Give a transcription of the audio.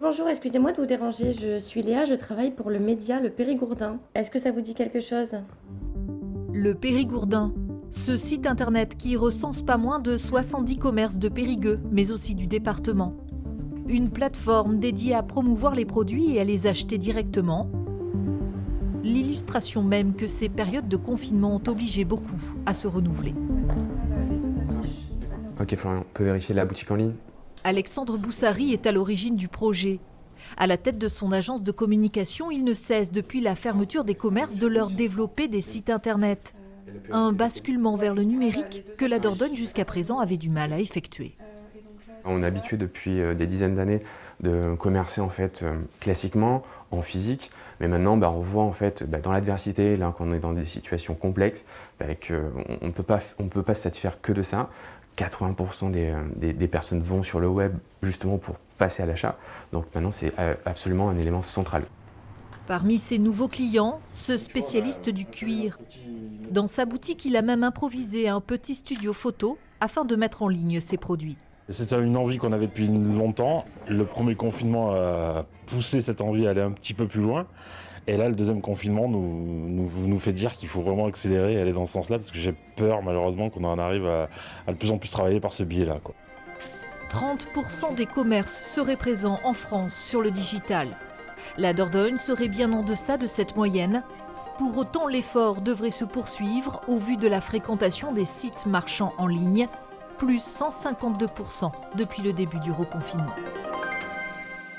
Bonjour, excusez-moi de vous déranger, je suis Léa, je travaille pour le média Le Périgourdin. Est-ce que ça vous dit quelque chose? Le Périgourdin, ce site internet qui recense pas moins de 70 commerces de Périgueux, mais aussi du département. Une plateforme dédiée à promouvoir les produits et à les acheter directement. L'illustration même que ces périodes de confinement ont obligé beaucoup à se renouveler. Ok Florian, on peut vérifier la boutique en ligne? Alexandre Boussary est à l'origine du projet. À la tête de son agence de communication, il ne cesse depuis la fermeture des commerces de leur développer des sites internet. Un basculement vers le numérique que la Dordogne jusqu'à présent avait du mal à effectuer. On est habitué depuis des dizaines d'années de commercer en fait classiquement en physique, mais maintenant on voit en fait dans l'adversité, là quand on est dans des situations complexes, qu'on ne peut pas se satisfaire que de ça. 80% des personnes vont sur le web justement pour passer à l'achat, donc maintenant c'est absolument un élément central. Parmi ses nouveaux clients, ce spécialiste du cuir. Dans sa boutique, il a même improvisé un petit studio photo afin de mettre en ligne ses produits. C'était une envie qu'on avait depuis longtemps. Le premier confinement a poussé cette envie à aller un petit peu plus loin. Et là, le deuxième confinement nous fait dire qu'il faut vraiment accélérer et aller dans ce sens-là, parce que j'ai peur malheureusement qu'on en arrive à de plus en plus travailler par ce biais-là, 30% des commerces seraient présents en France sur le digital. La Dordogne serait bien en deçà de cette moyenne. Pour autant, l'effort devrait se poursuivre au vu de la fréquentation des sites marchands en ligne, plus 152% depuis le début du reconfinement.